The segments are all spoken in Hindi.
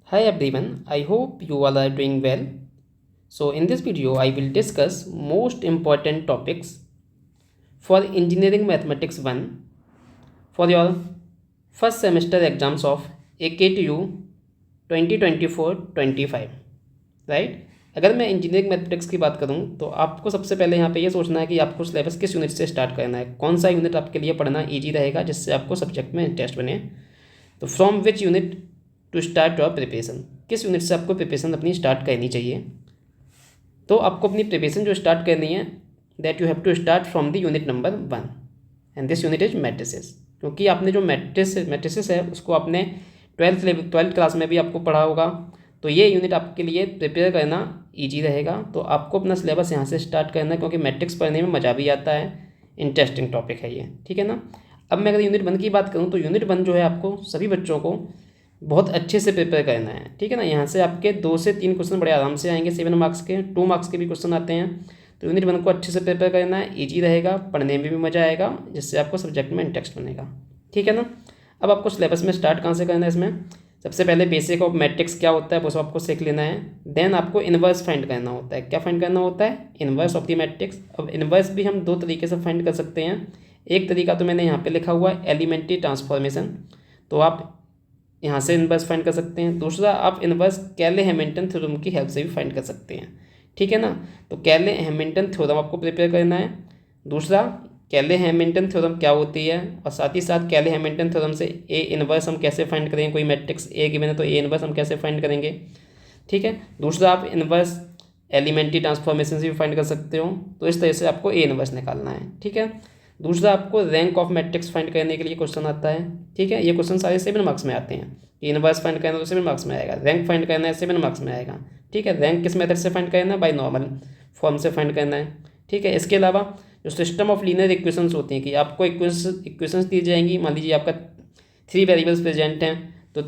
Hi everyone, I hope you all are doing well. So in this video I will discuss most important topics for Engineering Mathematics 1 for your first semester exams of AKTU 2024-25, right. अगर मैं इंजीनियरिंग मैथमेटिक्स की बात करूं तो आपको सबसे पहले यहाँ पे ये सोचना है कि आपको सिलेबस किस यूनिट से स्टार्ट करना है, कौन सा यूनिट आपके लिए पढ़ना ईजी रहेगा जिससे आपको सब्जेक्ट में इंटरेस्ट बने। तो from which unit to start your preparation, किस यूनिट से आपको प्रिपरेशन अपनी स्टार्ट करनी चाहिए। तो आपको अपनी प्रिपरेशन जो स्टार्ट करनी है that you have to start from the unit number 1 and this unit is matrices, क्योंकि आपने जो मैट्रिसेस है उसको आपने ट्वेल्थ क्लास में भी आपको पढ़ा होगा। तो ये यूनिट आपके लिए प्रिपेयर करना ईजी रहेगा। तो आपको अपना सिलेबस यहाँ से स्टार्ट करना है, क्योंकि मैट्रिक्स पढ़ने में मज़ा भी आता है, इंटरेस्टिंग टॉपिक है ये, ठीक है ना। अब मैं अगर यूनिट 1 की बात करूँ तो यूनिट 1 जो है आपको सभी बच्चों को बहुत अच्छे से प्रिपेयर करना है, ठीक है ना। यहाँ से आपके 2 से 3 क्वेश्चन बड़े आराम से आएंगे, 7 मार्क्स के, 2 मार्क्स के भी क्वेश्चन आते हैं। तो यूनिट 1 को अच्छे से प्रिपेयर करना है, ईजी रहेगा, पढ़ने में भी मज़ा आएगा, जिससे आपको सब्जेक्ट में इंटरेस्ट बनेगा, ठीक है ना। अब आपको सिलेबस में स्टार्ट कहाँ से करना है, इसमें सबसे पहले बेसिक ऑफ मैट्रिक्स क्या होता है वो सब आपको सीख लेना है। देन आपको इन्वर्स फाइंड करना होता है। क्या फाइंड करना होता है? Inverse of the matrix. अब इन्वर्स भी हम 2 तरीके से फाइंड कर सकते हैं। एक तरीका तो मैंने यहाँ पे लिखा हुआ है, एलिमेंट्री ट्रांसफॉर्मेशन, तो आप यहाँ से इन्वर्स फाइंड कर सकते हैं। दूसरा आप इन्वर्स कैले हैमिल्टन थ्योरम की हेल्प से भी फाइंड कर सकते हैं, ठीक है ना। तो कैले हैमिल्टन थ्योरम आपको प्रिपेयर करना है। दूसरा कैले हैमिल्टन थ्योरम क्या होती है, और साथ ही साथ कैले हैमिल्टन थ्योरम से ए इन्वर्स हम कैसे फाइंड करेंगे, कोई मैट्रिक्स ए गिवन है तो ए इन्वर्स हम कैसे फाइंड करेंगे, ठीक है। दूसरा आप इन्वर्स एलिमेंट्री ट्रांसफॉर्मेशन से भी फाइंड कर सकते हो। तो इस तरह से आपको ए इन्वर्स निकालना है, ठीक है। दूसरा आपको रैंक ऑफ मैट्रिक्स फाइंड करने के लिए क्वेश्चन आता है, ठीक है। ये क्वेश्चन सारे 7 मार्क्स में आते हैं। इन्वर्स फाइंड करना तो 7 मार्क्स में आएगा, रैंक फाइंड करना है 7 मार्क्स में आएगा, ठीक है। रैंक किस मेथड से फाइंड करना है? बाय नॉर्मल फॉर्म से फाइंड करना है, ठीक है। इसके अलावा जो सिस्टम ऑफ लीनियर इक्वेशंस होती हैं कि आपको इक्वेशंस दी जाएंगी, मान लीजिए आपका 3 वेरिएबल्स प्रेजेंट हैं, तो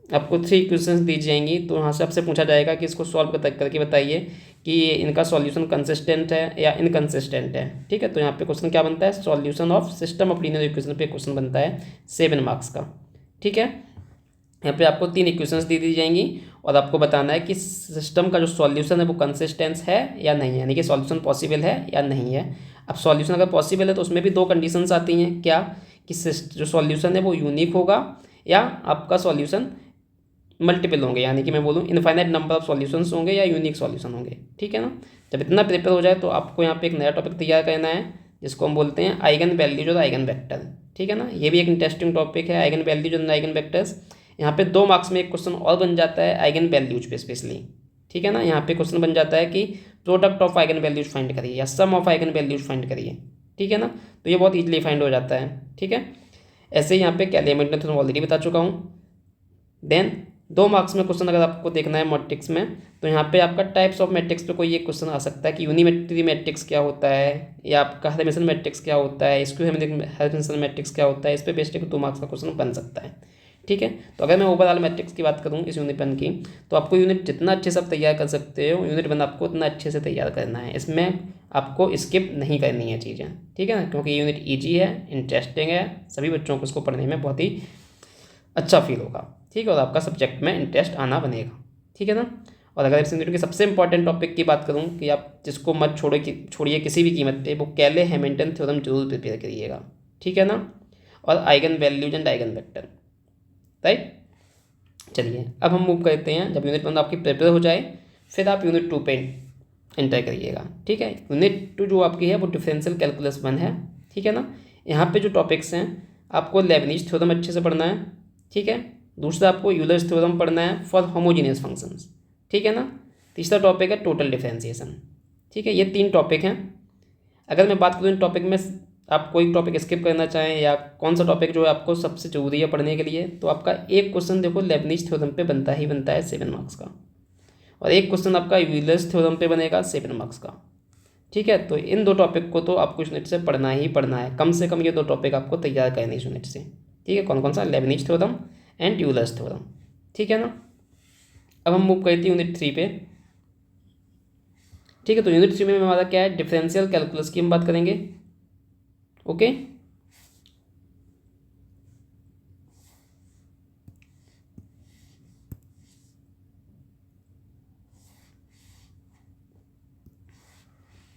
आपको 3 इक्वेशंस दी जाएंगी। तो वहाँ से आपसे पूछा जाएगा कि इसको सॉल्व करके बताइए कि इनका सॉल्यूशन कंसिस्टेंट है या इनकंसिस्टेंट है, ठीक है। तो यहाँ पे क्वेश्चन क्या बनता है? Solution of system of linear equation पे क्वेश्चन बनता है 7 मार्क्स का, ठीक है। यहाँ पे आपको 3 इक्वेशंस दी जाएंगी और आपको बताना है कि सिस्टम का जो सॉल्यूशन है वो कंसिस्टेंस है या नहीं है, यानी कि सॉल्यूशन पॉसिबल है या नहीं है। अब सॉल्यूशन अगर पॉसिबल है तो उसमें भी 2 कंडीशंस आती हैं। क्या? कि जो सॉल्यूशन है वो यूनिक होगा या आपका सॉल्यूशन मल्टीपल होंगे, यानी कि मैं बोलूँ इनफाइनाइट नंबर ऑफ सॉल्यूशंस होंगे या यूनिक सॉल्यूशन होंगे, ठीक है ना। जब इतना प्रिपेयर हो जाए तो आपको यहाँ पे एक नया टॉपिक तैयार करना है जिसको हम बोलते हैं आइगन वैल्यूज और आइगन वेक्टर, ठीक है ना। ये भी एक इंटरेस्टिंग टॉपिक है, आइगन वैल्यूज और आइगन वेक्टर्स। यहाँ पे 2 मार्क्स में एक क्वेश्चन और बन जाता है आइगन वैल्यूज पे स्पेशली, ठीक है ना। यहाँ पे क्वेश्चन बन जाता है कि product of eigen values find करिए या सम ऑफ आइगन वैल्यूज फाइंड करिए, ठीक है ना। तो ये बहुत ईजिली फाइंड हो जाता है, ठीक है। ऐसे ही यहाँ पे कैलिमेंट में ऑलरेडी बता चुका हूँ। देन 2 मार्क्स में क्वेश्चन अगर आपको देखना है मैट्रिक्स में, तो यहाँ पे आपका टाइप्स ऑफ मैट्रिक्स पे कोई एक क्वेश्चन आ सकता है कि यूनिमेट्री मैट्रिक्स क्या होता है, या आपका हर्मिशन मैट्रिक्स क्या होता है, स्क्वायर हर्मिशन मैट्रिक्स क्या होता है। इस पे बेस्ड 2 मार्क्स का क्वेश्चन बन सकता है, ठीक है। तो अगर मैं ओवरऑल मैट्रिक्स की बात करूँ इस यूनिट 1 की, तो आपको यूनिट जितना अच्छे से आप तैयार कर सकते हो, यूनिट 1 आपको उतना अच्छे से तैयार करना है। इसमें आपको स्किप नहीं करनी है चीज़ें, ठीक है ना, क्योंकि यूनिट ईजी है, इंटरेस्टिंग है, सभी बच्चों को इसको पढ़ने में बहुत ही अच्छा फील होगा, ठीक है, और आपका सब्जेक्ट में इंटरेस्ट आना बनेगा, ठीक है ना। और अगर इस यूनिट के सबसे इंपॉर्टेंट टॉपिक की बात करूँ कि आप जिसको मत छोड़िए किसी भी कीमत पे, वो कैले हैमिल्टन थ्योरम जरूर प्रिपेयर करिएगा, ठीक है ना। और eigen values and eigen vector, right. चलिए अब हम मूव करते हैं, जब यूनिट 1 आपकी प्रिपेयर हो जाए फिर आप यूनिट 2 पे एंटर करिएगा, ठीक है। यूनिट 2 जो आपकी है वो डिफरेंशियल कैलकुलस 1 है, ठीक है ना। यहाँ पे जो टॉपिक्स हैं आपको लेबनीज थ्योरम अच्छे से पढ़ना है, ठीक है। दूसरा आपको यूलर्स थ्योरम पढ़ना है फॉर होमोजीनियस फंक्शंस, ठीक है ना। तीसरा टॉपिक है टोटल डिफरेंशिएशन, ठीक है। ये 3 टॉपिक हैं। अगर मैं बात करूँ इन टॉपिक में आप कोई टॉपिक स्किप करना चाहें या कौन सा टॉपिक जो है आपको सबसे जरूरी है पढ़ने के लिए, तो आपका एक क्वेश्चन देखो लेबनीज थ्योरम पे बनता ही बनता है 7 मार्क्स का, और एक क्वेश्चन आपका यूलर्स थ्योरम पे बनेगा 7 मार्क्स का, ठीक है। तो इन 2 टॉपिक को तो आपको इस यूनिट से पढ़ना ही पढ़ना है, कम से कम ये 2 टॉपिक आपको तैयार करने इस यूनिट से, ठीक है। कौन कौन सा? Lebanese theorem and Euler's theorem, ठीक है ना। अब हम मूव करते हैं यूनिट 3 पे, ठीक है। तो यूनिट 3 में हमारा क्या है? डिफरेंशियल कैलकुलस की हम बात करेंगे, ओके।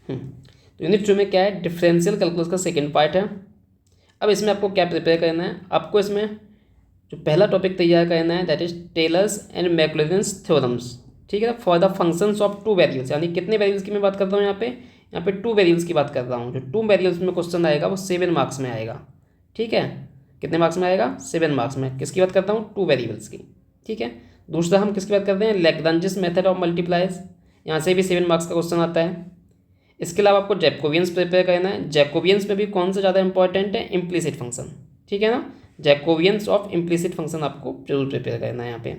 तो यूनिट 2 में क्या है, डिफरेंशियल कैलकुलस का सेकेंड पार्ट है। अब इसमें आपको क्या प्रिपेयर करना है, आपको इसमें जो पहला टॉपिक तैयार करना है that is Taylor's and Maclaurin's theorems, ठीक है, for the functions of two variables. यानी कितने वेरिएबल्स की मैं बात करता हूँ यहाँ पे टू वेरिएबल्स की बात कर रहा हूँ। जो टू वेरिएबल्स में क्वेश्चन आएगा वो 7 मार्क्स में आएगा, ठीक है। कितने मार्क्स में आएगा, 7 मार्क्स में। किसकी बात करता हूँ, टू वेरिएबल्स की, ठीक है। दूसरा हम किसकी बात करते हैं, लैग्रांजिस मेथड ऑफ मल्टीप्लाइज, यहाँ से भी 7 मार्क्स का क्वेश्चन आता है। इसके अलावा आपको जैकोबियंस प्रिपेयर करना है। जैकोबियंस में भी कौन सा ज़्यादा इंपॉर्टेंट है, इम्प्लिसिट फंक्शन, ठीक है ना। जैकोबियंस ऑफ इम्प्लिसिट फंक्शन आपको जरूर प्रिपेयर करना है यहाँ पे,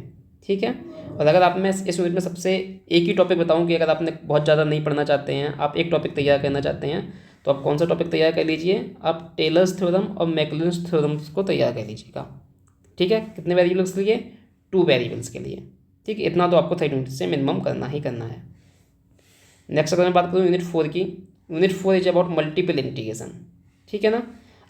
ठीक है। और अगर आप मैं इस यूनिट में सबसे एक ही टॉपिक बताऊँ कि अगर आपने बहुत ज़्यादा नहीं पढ़ना चाहते हैं, आप एक टॉपिक तैयार करना चाहते हैं, तो आप कौन सा टॉपिक तैयार कर लीजिए, आप टेलर्स थ्योरम और मैक्लॉरिन्स थ्योरम्स को तैयार कर लीजिएगा, ठीक है। कितने वेरिएबल्स के लिए, टू वेरिएबल्स के लिए, ठीक है। इतना तो आपको 30 मिनट से मिनिमम करना ही करना है। नेक्स्ट अगर मैं बात करूँ यूनिट 4 की, unit 4 is about multiple integration, ठीक है ना।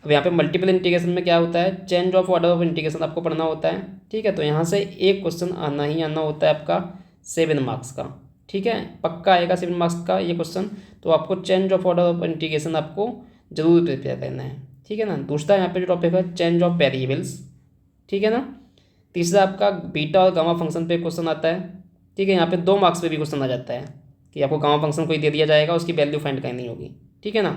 अब यहाँ पे मल्टीपल इंटीग्रेशन में क्या होता है, change of order of integration आपको पढ़ना होता है, ठीक है। तो यहाँ से एक क्वेश्चन आना ही आना होता है आपका 7 मार्क्स का, ठीक है, पक्का आएगा 7 मार्क्स का ये क्वेश्चन। तो आपको change of order of integration आपको जरूर प्रिपेयर करना है, ठीक है ना। दूसरा यहाँ पे जो टॉपिक है चेंज ऑफ वेरिएबल्स, ठीक है ना। तीसरा आपका बीटा और गामा फंक्शन पे क्वेश्चन आता है, ठीक है। यहाँ पे 2 मार्क्स पे भी क्वेश्चन आ जाता है कि आपको गामा फंक्शन कोई दे दिया जाएगा, उसकी वैल्यू फाइंड करनी होगी, ठीक है ना।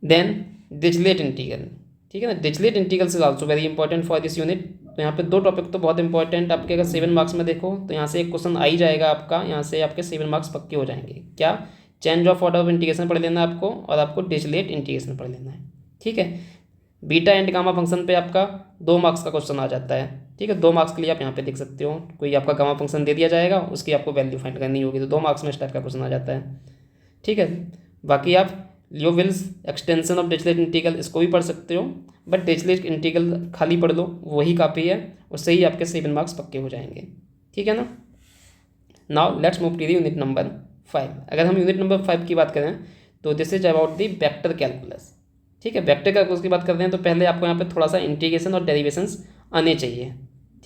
देन डिरिचलेट इंटीग्रल, ठीक है ना। Dirichlet integral is also very important for this unit. तो यहाँ पे 2 टॉपिक तो बहुत इंपॉर्टेंट आपके, अगर 7 मार्क्स में देखो तो यहाँ से एक क्वेश्चन आ ही जाएगा आपका, यहाँ से आपके 7 मार्क्स पक्के हो जाएंगे। क्या, change of order of integration पढ़ लेना है आपको, और आपको डिरिचलेट इंटीग्रेशन पढ़ लेना है, ठीक है। बीटा एंड गामा फंक्शन पे आपका 2 मार्क्स का क्वेश्चन आ जाता है, ठीक है। 2 मार्क्स के लिए आप यहाँ पे देख सकते हो, कोई आपका गामा फंक्शन दे दिया जाएगा, उसकी आपको वैल्यू फाइंड करनी होगी, तो 2 मार्क्स में इस टाइप का क्वेश्चन आ जाता है, ठीक है। बाकी आप लियोविल्स एक्सटेंशन ऑफ डिरिचलेट इंटीग्रल इसको भी पढ़ सकते हो, बट डिरिचलेट इंटीग्रल खाली पढ़ लो, वही काफ़ी है, उससे ही आपके 7 मार्क्स पक्के हो जाएंगे, ठीक है ना। Now let's move to the unit number 5। अगर हम यूनिट नंबर 5 की बात करें तो this is about the vector calculus, ठीक है। वेक्टर कैलकुलस की बात करते हैं तो पहले आपको यहाँ पे थोड़ा सा इंटीग्रेशन और डेरिवेशंस आने चाहिए,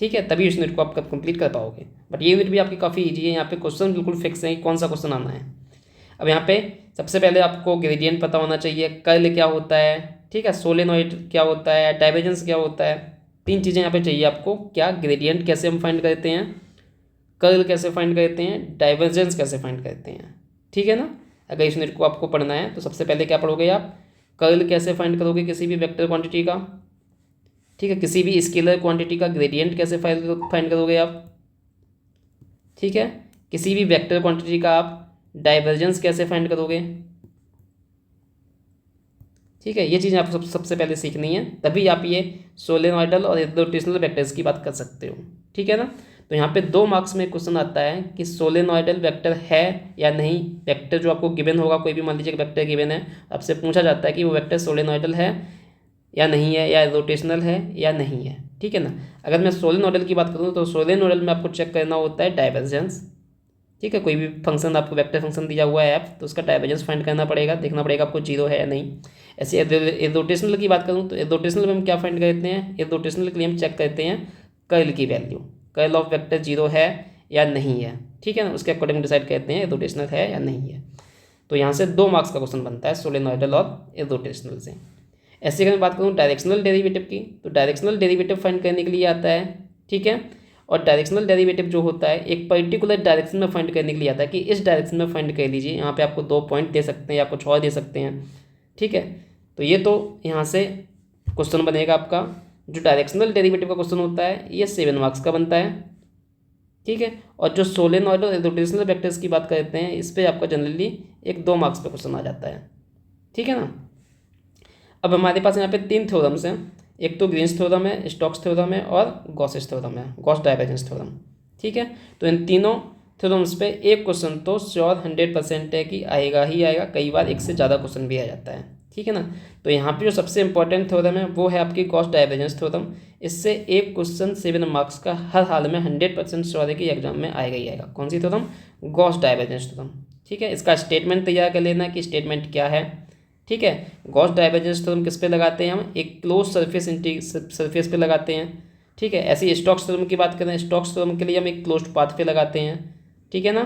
ठीक है, तभी इस यूनिट को आप कंप्लीट कर पाओगे। बट ये यूनिट भी आपकी काफ़ी ईजी है, यहाँ पे क्वेश्चन बिल्कुल फिक्स है कि कौन सा क्वेश्चन आना है। अब यहाँ पे सबसे पहले आपको ग्रेडियंट पता होना चाहिए, कर्ल क्या होता है, ठीक है, सोलेनॉइड क्या होता है, डाइवर्जेंस क्या होता है, 3 चीज़ें यहाँ पे चाहिए आपको। क्या, ग्रेडियंट कैसे हम फाइंड करते हैं, कर्ल कैसे फाइंड करते हैं, डाइवर्जेंस कैसे फाइंड करते हैं, ठीक है ना। अगर इस यूनिट को आपको पढ़ना है तो सबसे पहले क्या पढ़ोगे आप, कर्ल कैसे फाइंड करोगे किसी भी वेक्टर क्वांटिटी का, ठीक है, किसी भी स्केलर क्वांटिटी का ग्रेडियंट कैसे फाइंड करोगे आप, ठीक है, किसी भी वेक्टर क्वांटिटी का आप डाइवर्जेंस कैसे फाइंड करोगे, ठीक है। ये चीज़ें आपको सबसे पहले सीखनी है, तभी आप ये सोलेनॉइडल और इर्रोटेशनल वेक्टर्स की बात कर सकते हो, ठीक है ना। तो यहाँ पे 2 मार्क्स में क्वेश्चन आता है कि सोलेनॉइडल वेक्टर है या नहीं। वेक्टर जो आपको गिवन होगा, कोई भी मान लीजिए वेक्टर गिवन है, आपसे पूछा जाता है कि वो वेक्टर सोलेनॉइडल है या नहीं है, या रोटेशनल है या नहीं है, ठीक है ना। अगर मैं सोलेनॉइडल की बात करूँ तो सोलेनॉइडल में आपको चेक करना होता है डाइवर्जेंस, ठीक है। कोई भी फंक्शन आपको वेक्टर फंक्शन दिया हुआ है एफ, तो उसका डाइवर्जेंस फाइंड करना पड़ेगा, देखना पड़ेगा आपको 0 है या नहीं। ऐसे इर्रोटेशनल की बात करूँ तो इर्रोटेशनल में हम क्या फाइंड करते हैं, इर्रोटेशनल के लिए हम चेक करते हैं कर्ल की वैल्यू, कर्ल ऑफ वेक्टर 0 है या नहीं है, ठीक है ना, उसके अकॉर्डिंग डिसाइड करते हैं इर्रोटेशनल है या नहीं है। तो यहाँ से 2 मार्क्स का क्वेश्चन बनता है सोलेनॉइडल और इर्रोटेशनल से। ऐसे अगर मैं बात करूँ डायरेक्शनल डेरिवेटिव की, तो डायरेक्शनल डेरिवेटिव फाइंड करने के लिए आता है, ठीक है। और डायरेक्शनल डेरिवेटिव जो होता है एक पर्टिकुलर डायरेक्शन में फाइंड करने के लिए आता है कि इस डायरेक्शन में फाइंड कर लीजिए। यहाँ पे आपको 2 पॉइंट दे सकते हैं या कुछ और दे सकते हैं, ठीक है। तो ये तो यहाँ से क्वेश्चन बनेगा आपका, जो डायरेक्शनल डेरिवेटिव का क्वेश्चन होता है ये 7 मार्क्स का बनता है, ठीक है। और जो सोलेनॉइड और रोटेशनल वेक्टर्स की बात करते हैं इस पर आपका जनरली 1-2 मार्क्स पे क्वेश्चन आ जाता है, ठीक है ना। अब हमारे पास यहाँ पे 3 थ्योरम्स हैं, एक तो ग्रीन्स थ्योरम है, स्टोक्स थ्योरम है और गॉसेस थ्योरम है, गॉस डाइवर्जेंस थ्योरम, ठीक है। तो इन तीनों थ्योरम्स पे एक क्वेश्चन तो श्योर 100% है कि आएगा ही आएगा, कई बार एक से ज़्यादा क्वेश्चन भी आ जाता है, ठीक है ना। तो यहाँ पे जो सबसे इंपॉर्टेंट थ्योरम है वो है आपकी गॉस डाइवर्जेंस थ्योरम। इससे एक क्वेश्चन 7 मार्क्स का हर हाल में 100% श्योर है कि एग्जाम में आएगा ही आएगा। कौन सी थ्योरम, गॉस डाइवर्जेंस थ्योरम, ठीक है। इसका स्टेटमेंट तैयार कर लेना कि स्टेटमेंट क्या है, ठीक है। गॉस डाइवर्जेंस थ्योरम किस पे लगाते हैं, हम एक क्लोज सरफेस पे लगाते हैं, ठीक है। ऐसे ही स्टोक्स थ्योरम की बात करें, स्टोक्स थ्योरम के लिए हम एक क्लोज्ड पाथ पे लगाते हैं, ठीक है ना।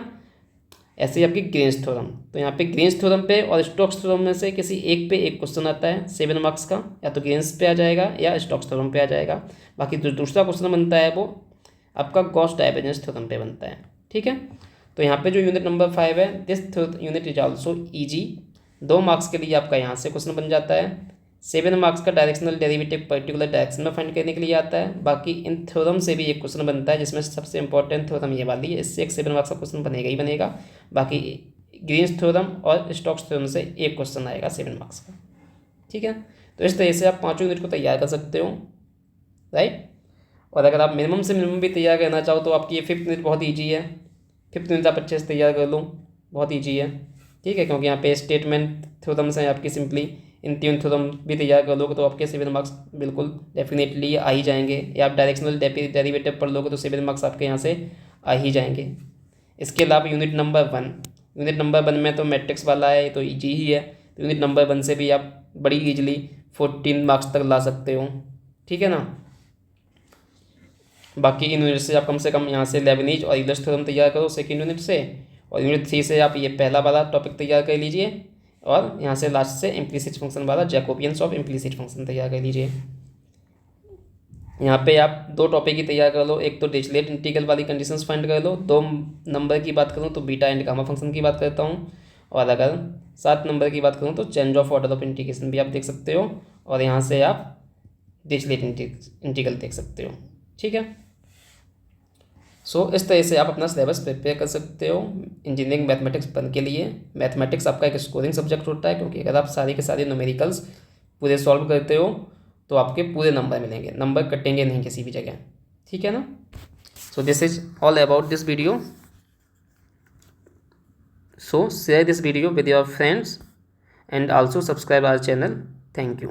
ऐसे ही आपकी ग्रीन्स थ्योरम, तो यहाँ पे ग्रीन्स थ्योरम पे और स्टोक्स थ्योरम में से किसी एक पे एक क्वेश्चन आता है 7 मार्क्स का, या तो ग्रीन्स पे आ जाएगा या स्टोक्स थ्योरम पे आ जाएगा। बाकी जो दूसरा क्वेश्चन बनता है वो आपका गॉस डाइवर्जेंस थ्योरम पे बनता है। ठीक है, तो यहाँ पे जो यूनिट नंबर 5 है, this unit is also easy. 2 marks के लिए आपका यहाँ से क्वेश्चन बन जाता है। 7 मार्क्स का डायरेक्शनल डेरिवेटिव पर्टिकुलर डायरेक्शन में फाइंड करने के लिए आता है। बाकी इन थ्योरम से भी एक क्वेश्चन बनता है, जिसमें सबसे इंपॉर्टेंट थ्योरम ये वाली है, इससे एक 7 मार्क्स का क्वेश्चन बनेगा ही बनेगा। बाकी ग्रीन्स थ्योरम और स्टोक्स थ्योरम से एक क्वेश्चन आएगा 7 मार्क्स का। ठीक है, तो इस तरह से आप 5 यूनिट को तैयार कर सकते हो, राइट। और अगर आप मिनिमम से मिनिमम भी तैयार करना चाहो तो आपकी ये 5th यूनिट बहुत ईजी है। 5th यूनिट आप अच्छे से तैयार कर लो, बहुत ईजी है। ठीक है, क्योंकि यहाँ पे स्टेटमेंट थ्योरम्स हैं आपकी, सिंपली इन 3 थ्योरम भी तैयार कर लोगे तो आपके 7 मार्क्स बिल्कुल डेफिनेटली आ ही जाएंगे। या आप डायरेक्शनल डेरिवेटिव पढ़ लोगे तो 7 मार्क्स आपके यहाँ से आ ही जाएंगे। इसके अलावा यूनिट नंबर 1 में तो मैट्रिक्स वाला है, तो ईजी ही है। तो यूनिट नंबर 1 से भी आप बड़ी ईजिली 14 मार्क्स तक ला सकते हो। ठीक है ना। बाकी इन यूनिट से आप कम से कम यहाँ से लेबनीज और यूलर्स थ्योरम तैयार करो सेकेंड यूनिट से, और यूनिट 3 से आप ये पहला वाला टॉपिक तैयार कर लीजिए, और यहाँ से लास्ट से इम्प्लिसिट फंक्शन वाला जैकोबियंस ऑफ इम्प्लिसिट फंक्शन तैयार कर लीजिए। यहाँ पे आप 2 टॉपिक ही तैयार कर लो, एक तो डिरिचलेट इंटीग्रल वाली कंडीशंस फाइंड कर लो। 2 नंबर की बात करूँ तो बीटा एंड गामा फंक्शन की बात करता हूँ, और अगर 7 नंबर की बात करूँ तो change of order of integration भी आप देख सकते हो, और यहाँ से आप डिरिचलेट इंटीग्रल देख सकते हो। ठीक है, सो इस तरह से आप अपना सिलेबस प्रिपेयर कर सकते हो इंजीनियरिंग मैथमेटिक्स 1 के लिए। मैथमेटिक्स आपका एक स्कोरिंग सब्जेक्ट होता है, क्योंकि अगर आप सारे के सारे न्यूमेरिकल्स पूरे सॉल्व करते हो तो आपके पूरे नंबर मिलेंगे, नंबर कटेंगे नहीं किसी भी जगह। ठीक है ना। So this is all about this video. So share this video with your friends and also subscribe our channel. Thank you.